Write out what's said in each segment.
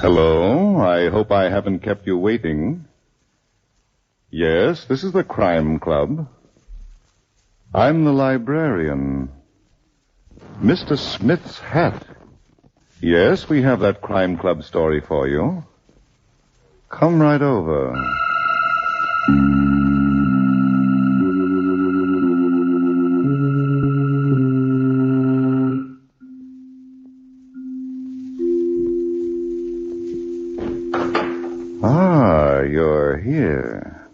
Hello, I hope I haven't kept you waiting. Yes, this is the Crime Club. I'm the librarian. Mr. Smith's hat. Yes, we have that Crime Club story for you. Come right over. You're here.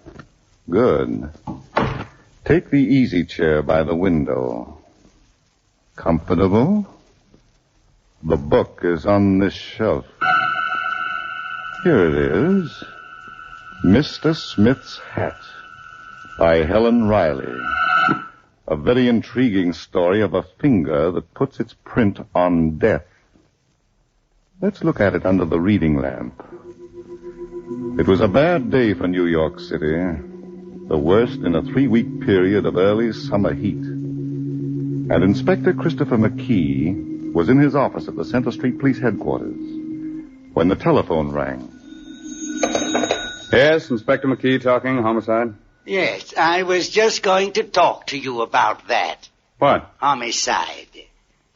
Good. Take the easy chair by the window. Comfortable? The book is on this shelf. Here it is. Mr. Smith's Hat by Helen Riley. A very intriguing story of a finger that puts its print on death. Let's look at it under the reading lamp. It was a bad day for New York City, the worst in a 3-week period of early summer heat. And Inspector Christopher McKee was in his office at the Center Street Police Headquarters when the telephone rang. Yes, Inspector McKee talking, homicide. Yes, I was just going to talk to you about that. What? Homicide.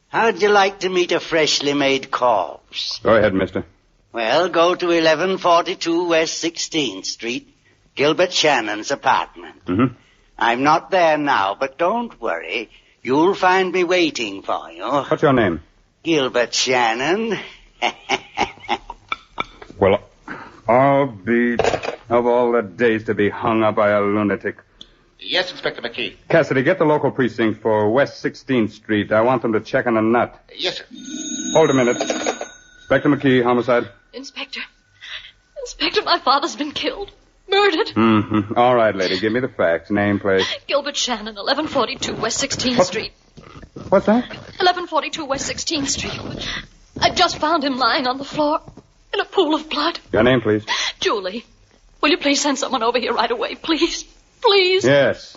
How'd you like to meet a freshly made corpse? Go ahead, mister. Well, go to 1142 West 16th Street, Gilbert Shannon's apartment. Mm-hmm. I'm not there now, but don't worry. You'll find me waiting for you. What's your name? Gilbert Shannon. Well, I'll be of all the days to be hung up by a lunatic. Yes, Inspector McKee. Cassidy, get the local precinct for West 16th Street. I want them to check on a nut. Yes, sir. Hold a minute. Inspector McKee, homicide. Inspector, my father's been killed. Murdered. Mm-hmm. All right, lady, give me the facts. Name, please. Gilbert Shannon, 1142 West 16th Street. What's that? 1142 West 16th Street. I just found him lying on the floor in a pool of blood. Your name, please. Julie, will you please send someone over here right away, please? Please? Yes.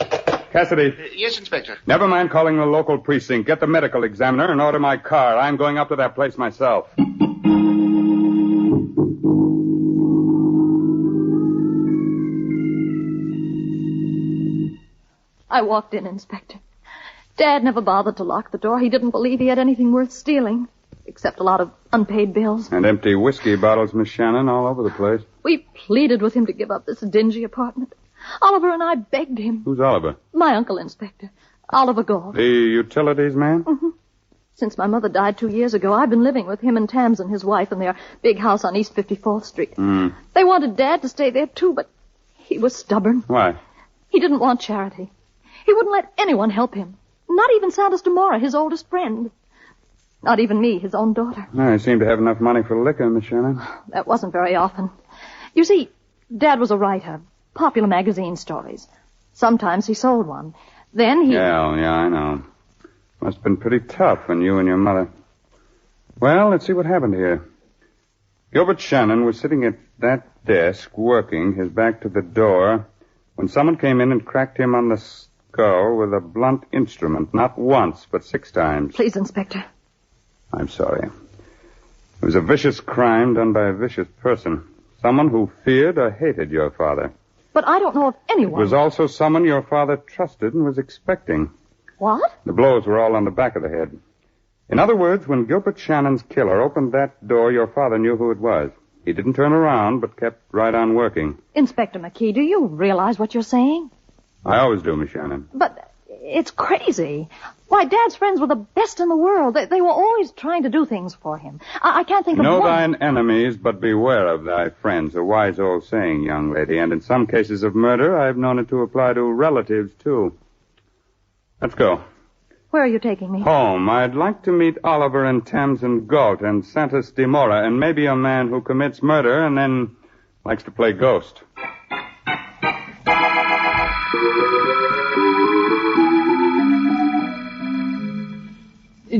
Cassidy. Yes, Inspector. Never mind calling the local precinct. Get the medical examiner and order my car. I'm going up to that place myself. I walked in, Inspector. Dad never bothered to lock the door. He didn't believe he had anything worth stealing, except a lot of unpaid bills. And empty whiskey bottles, Miss Shannon, all over the place. We pleaded with him to give up this dingy apartment. Oliver and I begged him. Who's Oliver? My uncle, Inspector. Oliver Galt. The utilities man? Mm-hmm. Since my mother died 2 years ago, I've been living with him and Tamsin, his wife, in their big house on East 54th Street. They wanted Dad to stay there, too, but he was stubborn. Why? He didn't want charity. He wouldn't let anyone help him. Not even Santos Demora, his oldest friend. Not even me, his own daughter. I seem to have enough money for liquor, Miss Shannon. That wasn't very often. You see, Dad was a writer. Popular magazine stories. Sometimes he sold one. Then he... Yeah, I know. Must have been pretty tough on you and your mother. Well, let's see what happened here. Gilbert Shannon was sitting at that desk, working, his back to the door, when someone came in and cracked him on the skull with a blunt instrument. Not once, but 6 times. Please, Inspector. I'm sorry. It was a vicious crime done by a vicious person. Someone who feared or hated your father. But I don't know of anyone. It was also someone your father trusted and was expecting. What? The blows were all on the back of the head. In other words, when Gilbert Shannon's killer opened that door, your father knew who it was. He didn't turn around, but kept right on working. Inspector McKee, do you realize what you're saying? I always do, Miss Shannon. But it's crazy. Why, Dad's friends were the best in the world. They were always trying to do things for him. I can't think of Know one. thine enemies, but beware of thy friends. A wise old saying, young lady. And in some cases of murder, I've known it to apply to relatives, too. Let's go. Where are you taking me? Home. I'd like to meet Oliver and Tamsin Galt and Santos Demora, and maybe a man who commits murder and then likes to play ghost.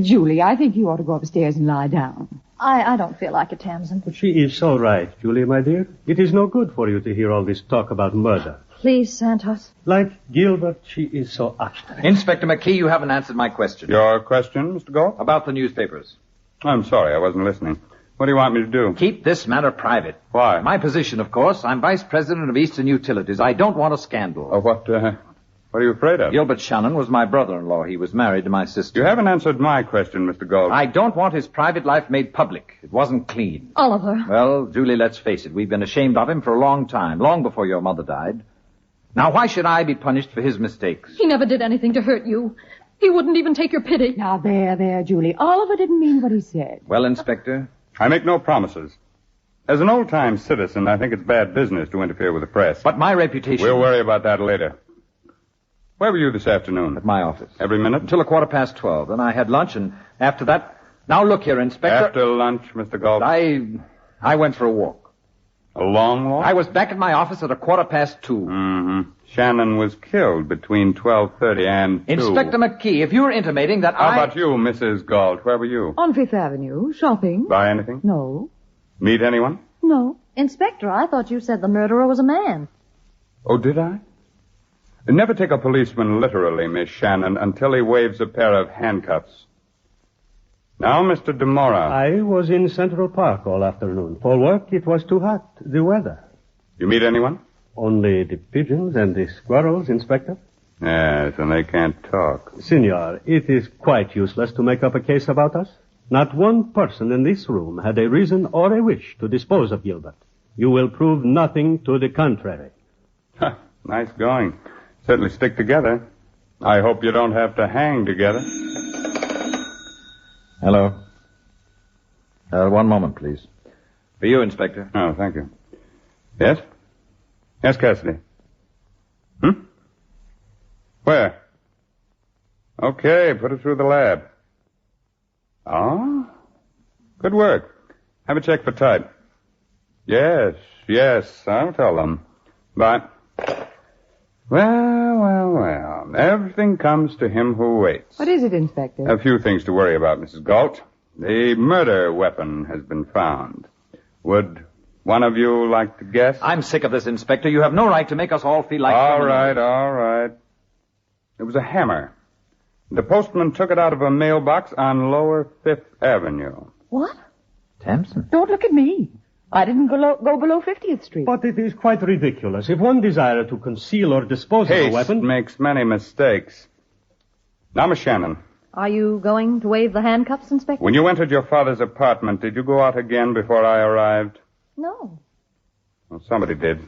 Julie, I think you ought to go upstairs and lie down. I don't feel like it, Tamsin. But she is so right, Julie, my dear. It is no good for you to hear all this talk about murder. Please, Santos. Like Gilbert, she is so obstinate. Inspector McKee, you haven't answered my question. Your question, Mr. Galt? About the newspapers. I'm sorry, I wasn't listening. What do you want me to do? Keep this matter private. Why? My position, of course. I'm vice president of Eastern Utilities. I don't want a scandal. Oh, what are you afraid of? Gilbert Shannon was my brother-in-law. He was married to my sister. You haven't answered my question, Mr. Gold. I don't want his private life made public. It wasn't clean. Oliver. Well, Julie, let's face it. We've been ashamed of him for a long time, long before your mother died. Now, why should I be punished for his mistakes? He never did anything to hurt you. He wouldn't even take your pity. Now, there, Julie. Oliver didn't mean what he said. Well, Inspector? I make no promises. As an old-time citizen, I think it's bad business to interfere with the press. But my reputation... We'll worry about that later. Where were you this afternoon? At my office. Every minute? Until 12:15. Then I had lunch, and after that... Now, look here, Inspector... After lunch, Mr. Galt? I went for a walk. A long walk? I was back at my office at 2:15. Mm-hmm. Shannon was killed between 12:30 and 2. Inspector McKee, if you're intimating that How about you, Mrs. Galt? Where were you? On Fifth Avenue, shopping. Buy anything? No. Meet anyone? No. Inspector, I thought you said the murderer was a man. Oh, did I? Never take a policeman literally, Miss Shannon, until he waves a pair of handcuffs. Now, Mr. DeMora. I was in Central Park all afternoon. For work, it was too hot. The weather. You meet anyone? Only the pigeons and the squirrels, Inspector. Yes, and they can't talk. Senor, it is quite useless to make up a case about us. Not one person in this room had a reason or a wish to dispose of Gilbert. You will prove nothing to the contrary. Nice going. Certainly stick together. I hope you don't have to hang together. Hello. One moment, please. For you, Inspector. Oh, thank you. Yes? Yes, Cassidy. Where? Okay, put it through the lab. Oh? Good work. Have a check for type. Yes, I'll tell them. But, well, everything comes to him who waits. What is it, Inspector? A few things to worry about, Mrs. Galt. The murder weapon has been found. Would one of you like to guess? I'm sick of this, Inspector. You have no right to make us all feel like... All right. It was a hammer. The postman took it out of a mailbox on Lower Fifth Avenue. What? Tamsin? Don't look at me. I didn't go below 50th Street. But it is quite ridiculous. If one desired to conceal or dispose of a weapon... Haste makes many mistakes. Now, Miss Shannon. Are you going to wave the handcuffs, Inspector? When you entered your father's apartment, did you go out again before I arrived? No. Well, somebody did.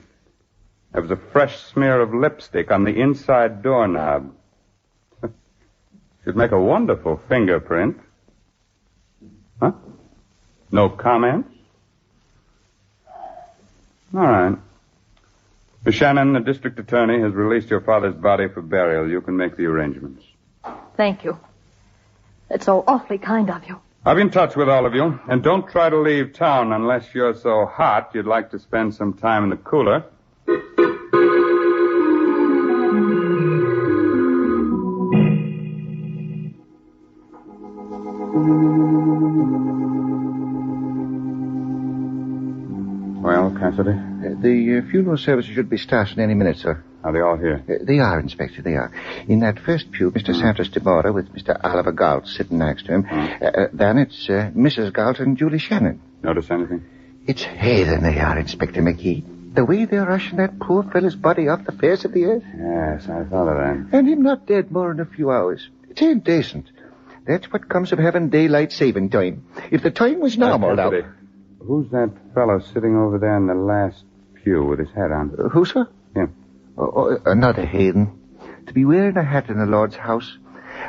There was a fresh smear of lipstick on the inside doorknob. Should make a wonderful fingerprint. Huh? No comments? All right. Miss Shannon, the district attorney has released your father's body for burial. You can make the arrangements. Thank you. It's so awfully kind of you. I'll be in touch with all of you. And don't try to leave town unless you're so hot you'd like to spend some time in the cooler. Well, Cassidy? The funeral services should be starting any minute, sir. Are they all here? They are, Inspector, they are. In that first pew, Mr. Santos DeMora with Mr. Oliver Galt sitting next to him. Then it's Mrs. Galt and Julie Shannon. Notice anything? It's heathen they are, Inspector McKee. The way they're rushing that poor fellow's body off the face of the earth. Yes, I thought of that. And him not dead more than a few hours. It ain't decent. That's what comes of having daylight saving time. If the time was normal now... Who's that fellow sitting over there in the last pew with his hat on? Who, sir? Him. Oh, another heathen. To be wearing a hat in the Lord's house.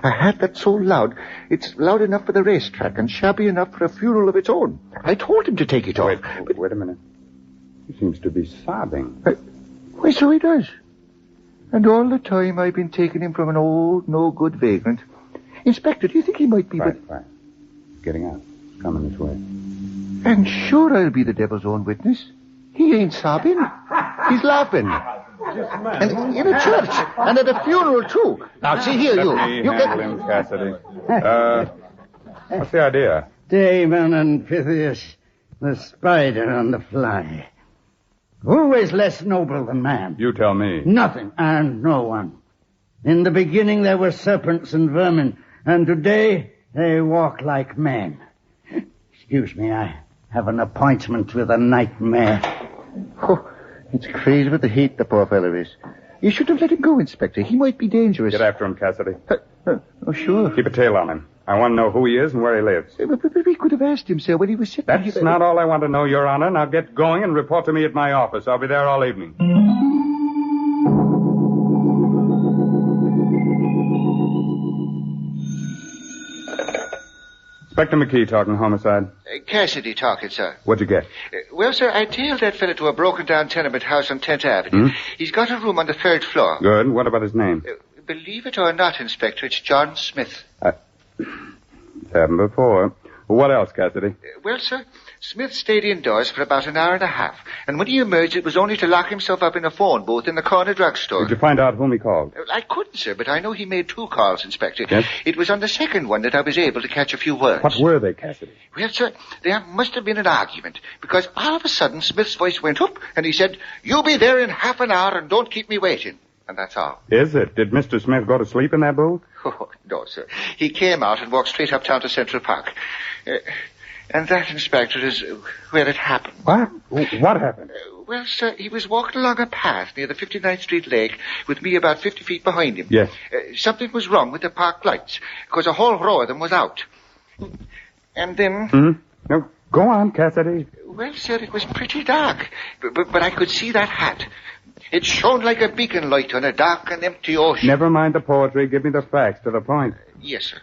A hat that's so loud, it's loud enough for the racetrack and shabby enough for a funeral of its own. I told him to take it off. Wait a minute. He seems to be sobbing. Why, so he does. And all the time I've been taking him from an old, no-good vagrant. Inspector, do you think he might be... Right. Getting out. He's coming this way. And sure I'll be the devil's own witness. He ain't sobbing. He's laughing. And in a church. And at a funeral, too. Now, see here, you get him, Cassidy. What's the idea? Damon and Pythias, the spider on the fly. Who is less noble than man? You tell me. Nothing and no one. In the beginning there were serpents and vermin, and today they walk like men. Excuse me, I have an appointment with a nightmare. Oh, it's crazy with the hate the poor fellow is. You should have let him go, Inspector. He might be dangerous. Get after him, Cassidy. Oh, sure. Keep a tail on him. I want to know who he is and where he lives. But we could have asked him, sir, when he was sick. That's not all I want to know, Your Honor. Now get going and report to me at my office. I'll be there all evening. Inspector McKee talking homicide. Cassidy talking, sir. What'd you get? Well, sir, I tailed that fellow to a broken-down tenement house on 10th Avenue. He's got a room on the 3rd floor. Good. What about his name? Believe it or not, Inspector, it's John Smith. It's happened before. What else, Cassidy? Well, sir, Smith stayed indoors for about an hour and a half, and when he emerged, it was only to lock himself up in a phone booth in the corner drugstore. Did you find out whom he called? I couldn't, sir, but I know he made 2 calls, Inspector. Yes? It was on the second one that I was able to catch a few words. What were they, Cassidy? Well, sir, there must have been an argument, because all of a sudden Smith's voice went up, and he said, "You be there in half an hour and don't keep me waiting." And that's all. Is it? Did Mr. Smith go to sleep in that booth? Oh, no, sir. He came out and walked straight uptown to Central Park. And that, Inspector, is where it happened. What? What happened? Well, sir, he was walking along a path near the 59th Street Lake with me about 50 feet behind him. Yes. Something was wrong with the park lights, because a whole row of them was out. And then... No, go on, Cassidy. Well, sir, it was pretty dark, but I could see that hat. It shone like a beacon light on a dark and empty ocean. Never mind the poetry. Give me the facts to the point. Yes, sir.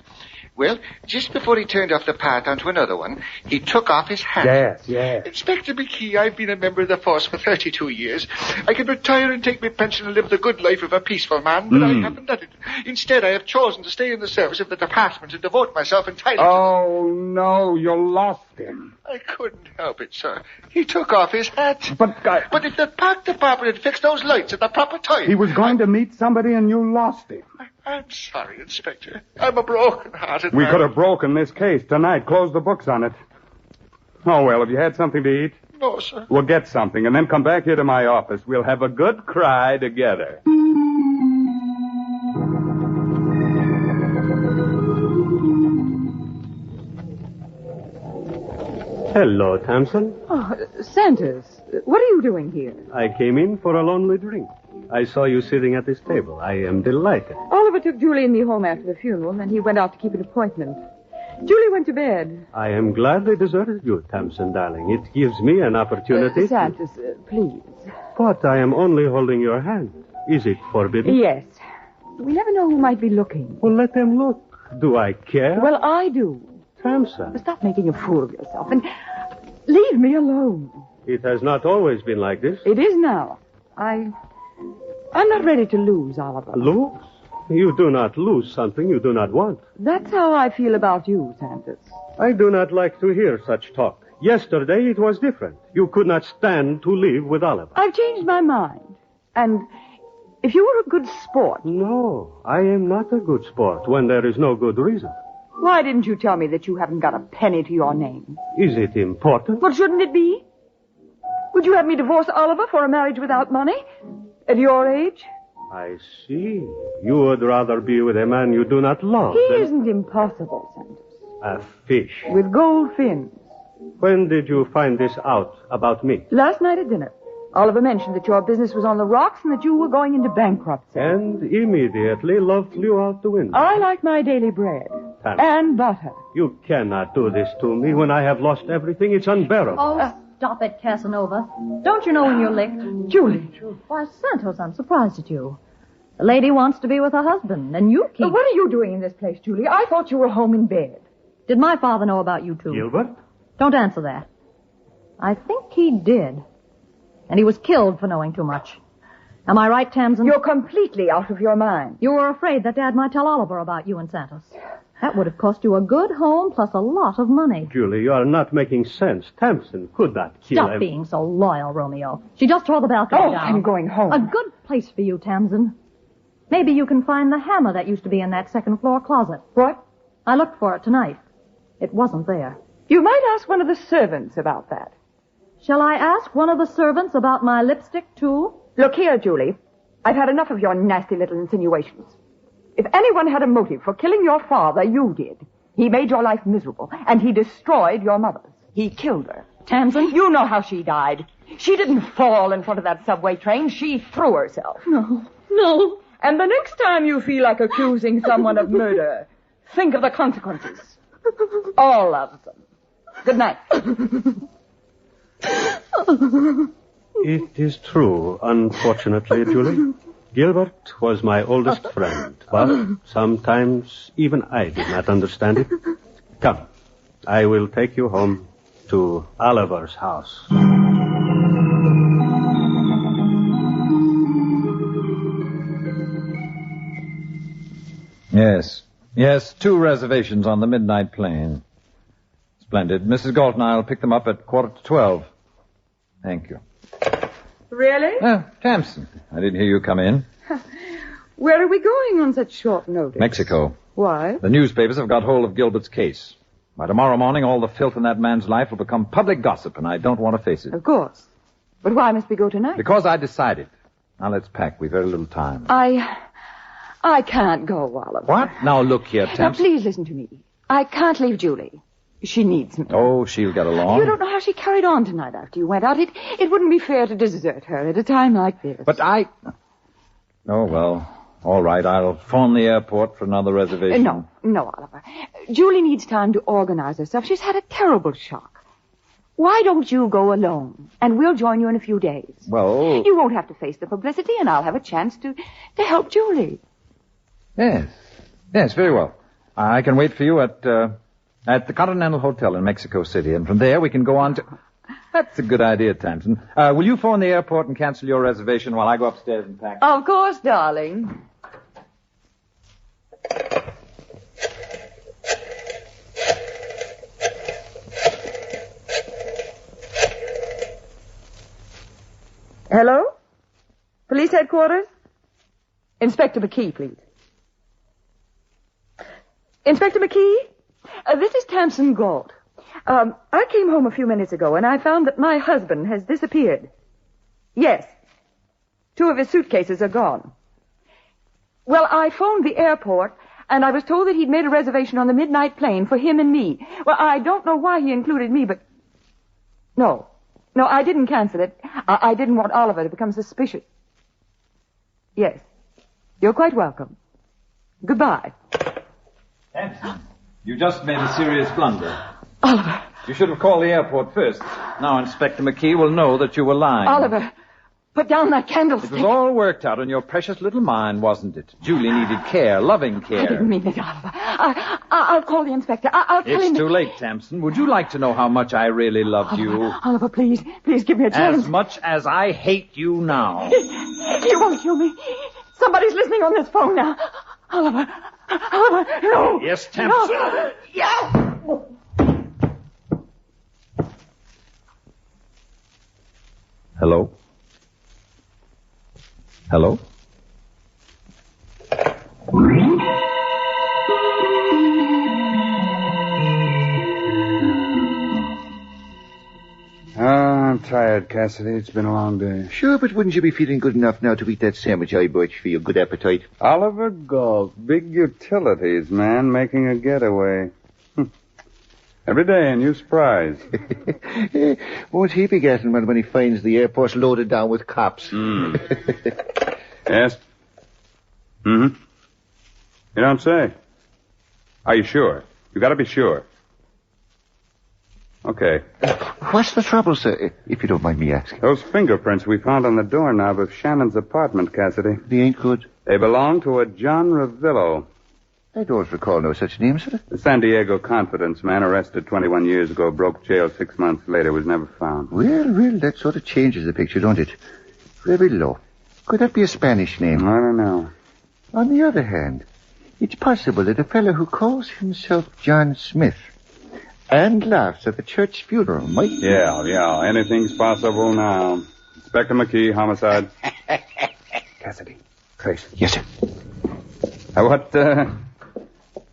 Well, just before he turned off the path onto another one, he took off his hat. Yes. Inspector McKee, I've been a member of the force for 32 years. I can retire and take my pension and live the good life of a peaceful man, but I haven't done it. Instead, I have chosen to stay in the service of the department and devote myself entirely to no, you lost him. I couldn't help it, sir. He took off his hat. But if the park department had fixed those lights at the proper time... He was going to meet somebody and you lost him. I'm sorry, Inspector. I'm a broken-hearted man. We could have broken this case tonight. Close the books on it. Oh, well, have you had something to eat? No, sir. We'll get something and then come back here to my office. We'll have a good cry together. Hello, Thompson. Oh, Santos, what are you doing here? I came in for a lonely drink. I saw you sitting at this table. I am delighted. Oliver took Julie and me home after the funeral, and then he went out to keep an appointment. Julie went to bed. I am glad they deserted you, Thompson, darling. It gives me an opportunity. Santos, please. But I am only holding your hand. Is it forbidden? Yes. We never know who might be looking. Well, let them look. Do I care? Well, I do. Thompson. Stop making a fool of yourself and leave me alone. It has not always been like this. It is now. I'm not ready to lose, Oliver. Lose? You do not lose something you do not want. That's how I feel about you, Santos. I do not like to hear such talk. Yesterday it was different. You could not stand to live with Oliver. I've changed my mind. And if you were a good sport... No, I am not a good sport when there is no good reason. Why didn't you tell me that you haven't got a penny to your name? Is it important? Well, shouldn't it be? Would you have me divorce Oliver for a marriage without money? At your age? I see. You would rather be with a man you do not love. He isn't impossible, Santos. A fish. With gold fins. When did you find this out about me? Last night at dinner. Oliver mentioned that your business was on the rocks and that you were going into bankruptcy. And immediately love flew out the window. I like my daily bread. And butter. You cannot do this to me when I have lost everything. It's unbearable. Oh, stop it, Casanova. Don't you know when you're licked? Julie. Why, Santos, I'm surprised at you. The lady wants to be with her husband, and you keep... What are you doing in this place, Julie? I thought you were home in bed. Did my father know about you, too? Gilbert? Don't answer that. I think he did. And he was killed for knowing too much. Am I right, Tamsin? You're completely out of your mind. You were afraid that Dad might tell Oliver about you and Santos. That would have cost you a good home plus a lot of money. Julie, you are not making sense. Tamsin could not kill him. Stop being so loyal, Romeo. She just tore the balcony down. I'm going home. A good place for you, Tamsin. Maybe you can find the hammer that used to be in that second-floor closet. What? I looked for it tonight. It wasn't there. You might ask one of the servants about that. Shall I ask one of the servants about my lipstick, too? Look here, Julie. I've had enough of your nasty little insinuations. If anyone had a motive for killing your father, you did. He made your life miserable, and he destroyed your mother's. He killed her. Tamsin, you know how she died. She didn't fall in front of that subway train. She threw herself. No. And the next time you feel like accusing someone of murder, think of the consequences. All of them. Good night. It is true, unfortunately, Julie. Gilbert was my oldest friend, but sometimes even I did not understand it. Come, I will take you home to Oliver's house. Yes, 2 reservations on the midnight plane. Splendid. Mrs. Galton, I'll pick them up at 11:45. Thank you. Really? Tamsin, I didn't hear you come in. Where are we going on such short notice? Mexico. Why? The newspapers have got hold of Gilbert's case. By tomorrow morning, all the filth in that man's life will become public gossip, and I don't want to face it. Of course. But why must we go tonight? Because I decided. Now let's pack. We've very little time. I can't go, Oliver. What? Now look here, Now, Tamsin. please listen to me. I can't leave Julie. She needs me. Oh, she'll get along. You don't know how she carried on tonight after you went out. It wouldn't be fair to desert her at a time like this. But I... Oh, well, all right. I'll phone the airport for another reservation. No, Oliver. Julie needs time to organize herself. She's had a terrible shock. Why don't you go alone? And we'll join you in a few days. Well... You won't have to face the publicity, and I'll have a chance to help Julie. Yes, very well. I can wait for you at the Continental Hotel in Mexico City, and from there we can go on to... That's a good idea, Tamsin. Will you phone the airport and cancel your reservation while I go upstairs and pack? Of course, darling. Hello? Police headquarters? Inspector McKee, please. Inspector McKee? This is Tamsin Galt. I came home a few minutes ago and I found that my husband has disappeared. Yes. 2 of his suitcases are gone. Well, I phoned the airport and I was told that he'd made a reservation on the midnight plane for him and me. Well, I don't know why he included me, but... No, I didn't cancel it. I didn't want Oliver to become suspicious. Yes. You're quite welcome. Goodbye. Tamsin, you just made a serious blunder. Oliver. You should have called the airport first. Now Inspector McKee will know that you were lying. Oliver, put down that candlestick. It was all worked out in your precious little mind, wasn't it? Julie needed care, loving care. I didn't mean it, Oliver. I'll call the inspector. I'll tell him... It's too late, Tamsin. Would you like to know how much I really loved you? Oliver, please give me a chance. As much as I hate you now. You won't kill me. Somebody's listening on this phone now. Oliver, no. Yes, Tamsin. No. Yeah. Hello? Hello? I'm tired, Cassidy. It's been a long day. Sure, but wouldn't you be feeling good enough now to eat that sandwich I bought you for your good appetite? Oliver Galt, big utilities man, making a getaway. Every day a new surprise. Won't he be getting one when he finds the airport's loaded down with cops? Yes? Mm-hmm. You don't say. Are you sure? You gotta be sure. Okay. What's the trouble, sir, if you don't mind me asking? Those fingerprints we found on the doorknob of Shannon's apartment, Cassidy. They ain't good. They belong to a John Revillo. I don't recall no such name, sir. The San Diego confidence man arrested 21 years ago, broke jail 6 months later, was never found. Well, that sort of changes the picture, don't it? Revillo. Could that be a Spanish name? I don't know. On the other hand, it's possible that a fellow who calls himself John Smith and laughs at the church funeral might... Yeah, anything's possible now. Inspector McKee, homicide. Cassidy, Trace. Yes, sir.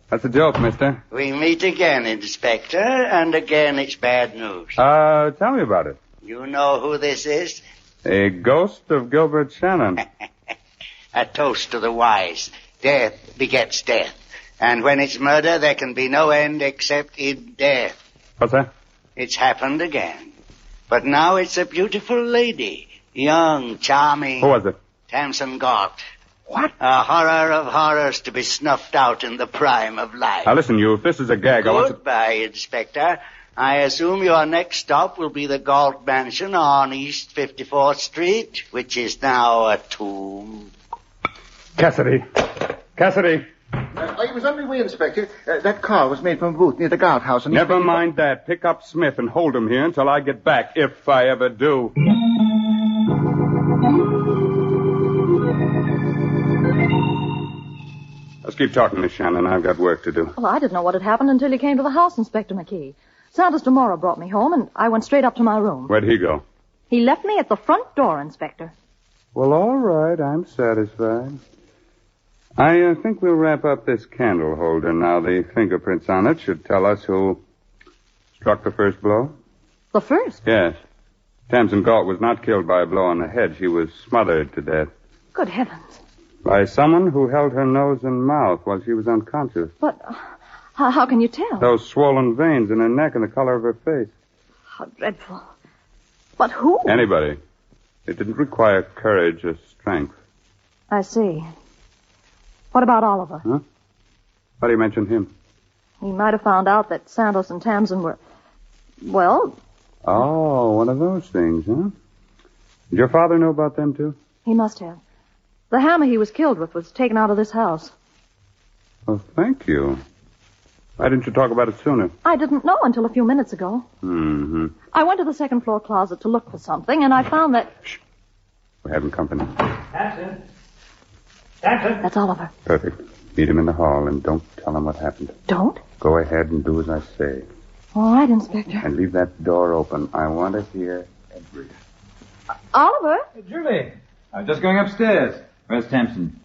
What's the joke, mister? We meet again, Inspector, and again it's bad news. Tell me about it. You know who this is? A ghost of Gilbert Shannon. A toast to the wise. Death begets death. And when it's murder, there can be no end except in death. What's that? It's happened again. But now it's a beautiful lady. Young, charming. Who was it? Tamsin Galt. What? A horror of horrors to be snuffed out in the prime of life. Now listen, you, if this is a gag, I want to... Goodbye, Inspector. I assume your next stop will be the Galt Mansion on East 54th Street, which is now a tomb. Cassidy. Cassidy. I was on my way, Inspector. That car was made from a booth near the guard house. And Never mind that. Pick up Smith and hold him here until I get back, if I ever do. Let's keep talking, Miss Shannon. I've got work to do. Well, I didn't know what had happened until you came to the house, Inspector McKee. Santos Demora brought me home, and I went straight up to my room. Where'd he go? He left me at the front door, Inspector. Well, all right. I'm satisfied. I think we'll wrap up this candle holder now. The fingerprints on it should tell us who struck the first blow. The first? Yes. Tamsin Galt was not killed by a blow on the head. She was smothered to death. Good heavens. By someone who held her nose and mouth while she was unconscious. But how can you tell? Those swollen veins in her neck and the color of her face. How dreadful. But who? Anybody. It didn't require courage or strength. I see. What about Oliver? Huh? Why do you mention him? He might have found out that Santos and Tamsin were... Well... Oh, one of those things, huh? Did your father know about them, too? He must have. The hammer he was killed with was taken out of this house. Well, thank you. Why didn't you talk about it sooner? I didn't know until a few minutes ago. Mm-hmm. I went to the second floor closet to look for something, and I found that... Shh. We're having company. Tamsin. Tamsin. That's Oliver. Perfect. Meet him in the hall and don't tell him what happened. Don't? Go ahead and do as I say. All right, Inspector. And leave that door open. I want to hear everything. Oliver? Julie, I'm just going upstairs. Where's Tamsin?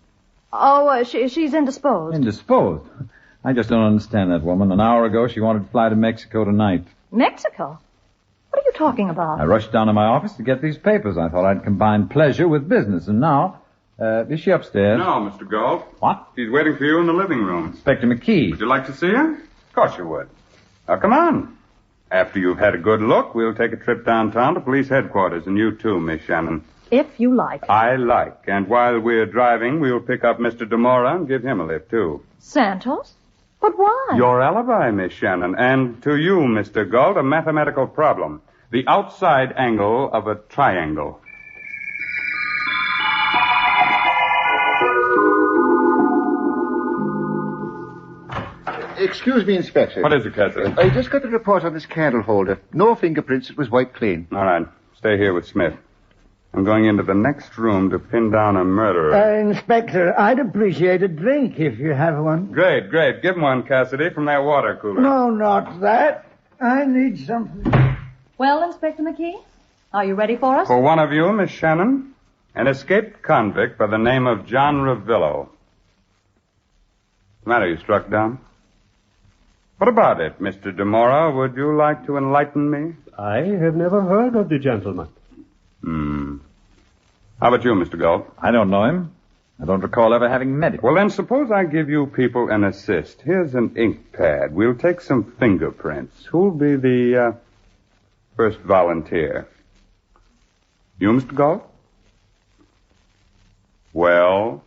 Oh, she's indisposed. Indisposed? I just don't understand that woman. An hour ago, she wanted to fly to Mexico tonight. Mexico? What are you talking about? I rushed down to my office to get these papers. I thought I'd combine pleasure with business. And now, is she upstairs? No, Mr. Galt. What? She's waiting for you in the living room. Inspector McKee. Would you like to see her? Of course you would. Now, come on. After you've had a good look, we'll take a trip downtown to police headquarters, and you too, Miss Shannon. If you like. I like. And while we're driving, we'll pick up Mr. Demora and give him a lift, too. Santos? But why? Your alibi, Miss Shannon. And to you, Mr. Galt, a mathematical problem. The outside angle of a triangle. Excuse me, Inspector. What is it, Cassidy? I just got the report on this candle holder. No fingerprints. It was wiped clean. All right. Stay here with Smith. I'm going into the next room to pin down a murderer. Inspector, I'd appreciate a drink if you have one. Great, great. Give him one, Cassidy, from that water cooler. No, not that. I need something. Well, Inspector McKee, are you ready for us? For one of you, Miss Shannon, an escaped convict by the name of John Ravillo. What's the matter? You struck dumb? What about it, Mr. Demora? Would you like to enlighten me? I have never heard of the gentleman. How about you, Mr. Galt? I don't know him. I don't recall ever having met him. Well, then, suppose I give you people an assist. Here's an ink pad. We'll take some fingerprints. Who'll be the first volunteer? You, Mr. Galt? Well?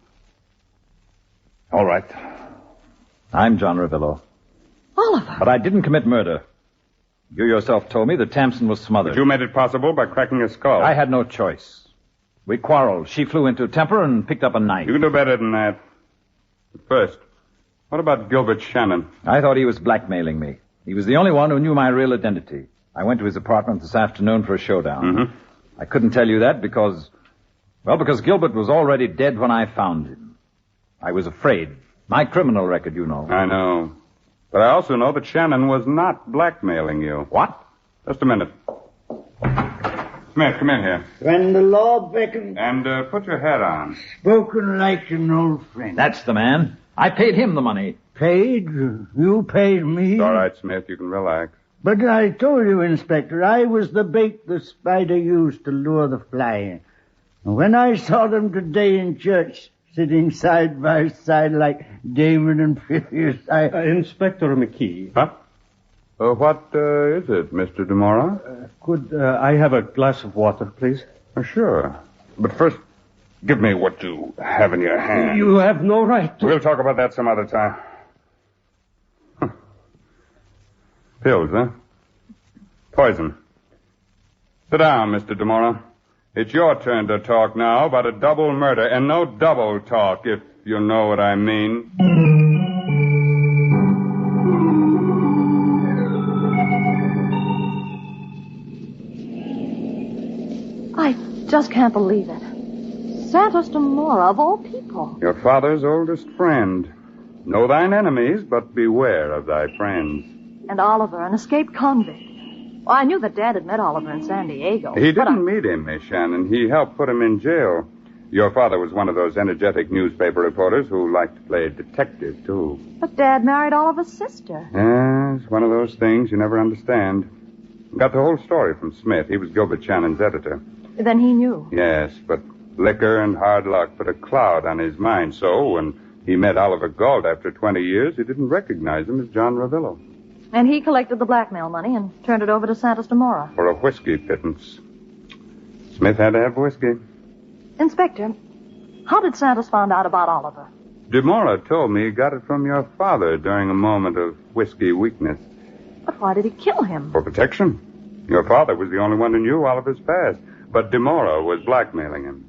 All right. I'm John Ravillo. Oliver. But I didn't commit murder. You yourself told me that Tamsin was smothered. But you made it possible by cracking her skull. I had no choice. We quarreled. She flew into a temper and picked up a knife. You can do better than that. But first, what about Gilbert Shannon? I thought he was blackmailing me. He was the only one who knew my real identity. I went to his apartment this afternoon for a showdown. Mm-hmm. I couldn't tell you that because Gilbert was already dead when I found him. I was afraid. My criminal record, you know. I know. But I also know that Shannon was not blackmailing you. What? Just a minute. Smith, come in here. When the law beckons. And put your hat on. Spoken like an old friend. That's the man. I paid him the money. Paid? You paid me? It's all right, Smith. You can relax. But I told you, Inspector, I was the bait the spider used to lure the fly. And when I saw them today in church, sitting side by side like Damon and Pythias, Inspector McKee. Huh? What is it, Mr. DeMora? Could I have a glass of water, please? Sure. But first, give me what you have in your hand. You have no right to... We'll talk about that some other time. Pills, huh? Poison. Sit down, Mr. DeMora. It's your turn to talk now about a double murder, and no double talk, if you know what I mean. I just can't believe it. Santos Dumora, of all people. Your father's oldest friend. Know thine enemies, but beware of thy friends. And Oliver, an escaped convict. Well, I knew that Dad had met Oliver in San Diego. He didn't meet him, Miss Shannon. He helped put him in jail. Your father was one of those energetic newspaper reporters who liked to play detective, too. But Dad married Oliver's sister. Yeah, it's one of those things you never understand. Got the whole story from Smith. He was Gilbert Shannon's editor. Then he knew. Yes, but liquor and hard luck put a cloud on his mind. So when he met Oliver Galt after 20 years, he didn't recognize him as John Ravillo. And he collected the blackmail money and turned it over to Santos Dumora. For a whiskey pittance. Smith had to have whiskey. Inspector, how did Santos find out about Oliver? Dumora told me he got it from your father during a moment of whiskey weakness. But why did he kill him? For protection. Your father was the only one who knew Oliver's past. But Dumora was blackmailing him.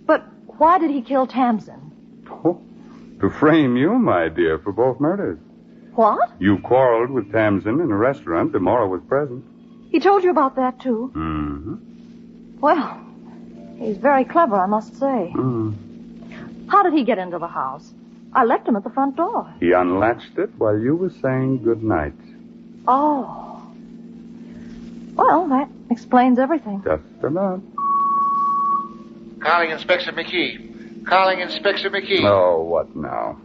But why did he kill Tamsin? Oh, to frame you, my dear, for both murders. What? You quarreled with Tamsin in a restaurant. Dumora was present. He told you about that, too? Mm-hmm. Well, he's very clever, I must say. Mm. How did he get into the house? I left him at the front door. He unlatched it while you were saying good night. Oh. Well, that explains everything. Just about. Calling Inspector McKee. Calling Inspector McKee. Oh, what now?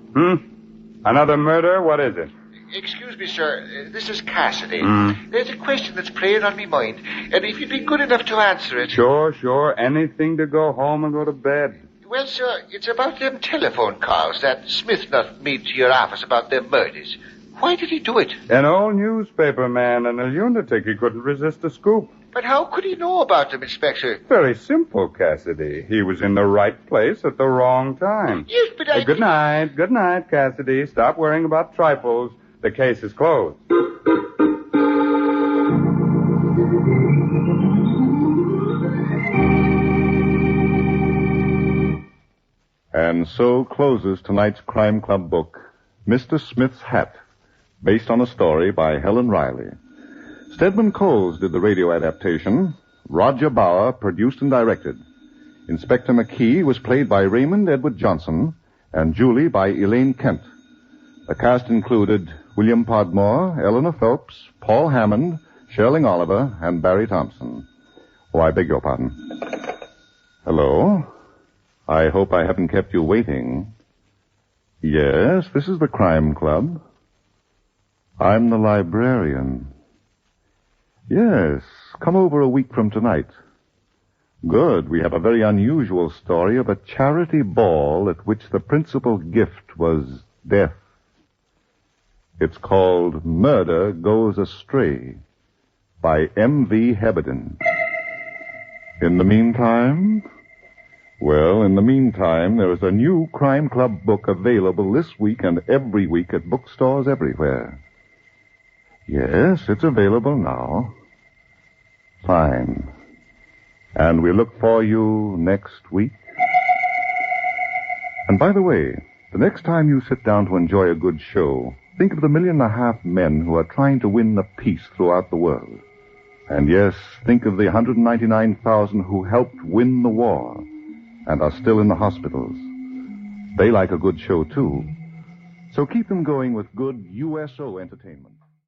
Another murder? What is it? Excuse me, sir. This is Cassidy. Mm. There's a question that's playing on my mind, and if you'd be good enough to answer it... Sure. Anything to go home and go to bed. Well, sir, it's about them telephone calls that Smith not made to your office about them murders. Why did he do it? An old newspaper man and a lunatic. He couldn't resist a scoop. But how could he know about them, Inspector? Very simple, Cassidy. He was in the right place at the wrong time. Yes, but I... Good night, Cassidy. Stop worrying about trifles. The case is closed. And so closes tonight's Crime Club book, Mr. Smith's Hat, based on a story by Helen Riley. Stedman Coles did the radio adaptation. Roger Bauer produced and directed. Inspector McKee was played by Raymond Edward Johnson, and Julie by Elaine Kent. The cast included William Podmore, Eleanor Phelps, Paul Hammond, Sherling Oliver, and Barry Thompson. Oh, I beg your pardon. Hello? I hope I haven't kept you waiting. Yes, this is the Crime Club. I'm the librarian. Yes, come over a week from tonight. Good. We have a very unusual story of a charity ball at which the principal gift was death. It's called Murder Goes Astray by M.V. Heberden. In the meantime, there is a new Crime Club book available this week and every week at bookstores everywhere. Yes, it's available now. Fine. And we look for you next week. And by the way, the next time you sit down to enjoy a good show, think of the 1.5 million men who are trying to win the peace throughout the world. And yes, think of the 199,000 who helped win the war and are still in the hospitals. They like a good show, too. So keep them going with good USO entertainment.